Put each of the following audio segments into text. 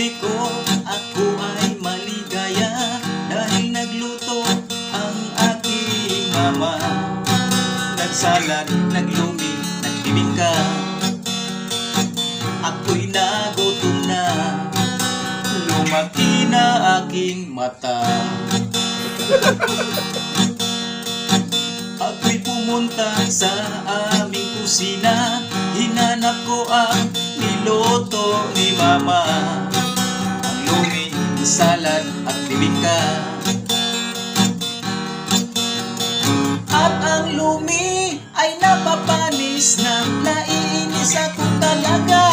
birthday ko, ako ay maligaya dahil nagluto ang aking mama. Nagsalad, naglumi, nagbibingka, ako'y nagutom na, lumaki na aking mata. Ako'y pumunta sa aming kusina, hinanap ko ang niluto ni mama, ang lumi, salad at bibingka. At ang lumi ay napapanis na, naiinis ako talaga.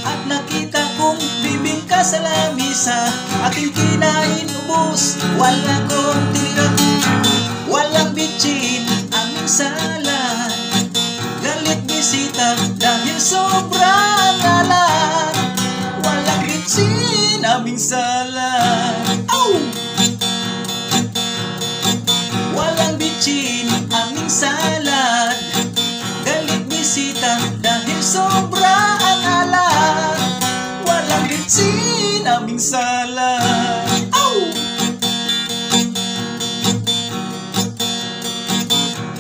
At nakita kong bibingka sa lamisa, aking kinain ubos, wala kong tinira. Walang bitchin, aming salad, galit bisita dahil sobrang alat. Walang bitchin, aming salad. Ow! Walang bitchin, aming salad, galit bisita dahil sobrang alat. Walang bitchin, aming salad. Ow!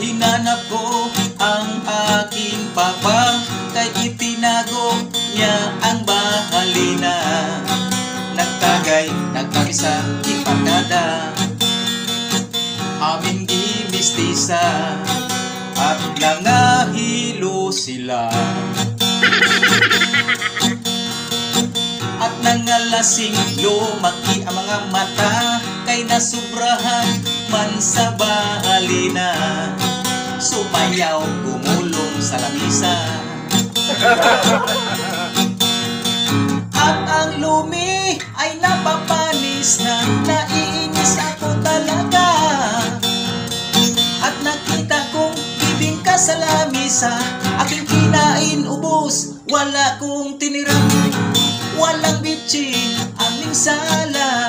Hinanap ko ang aking papa, kay itinago niya ang bahalina. Nagtagay, nagkakisa, ipagdada, aming gimistisa, at nangahilo sila. At nangalasing lumaki ang mga mata, kay nasubrahan man sa bahalina. Sumayaw, gumulong sa lamisa. At ang lumi ay napapanis na, naiinis ako talaga. At nakita kong bibingka sa lamisa, aking kinain ubos, wala kong tinira. Walang bitchin, aming salad,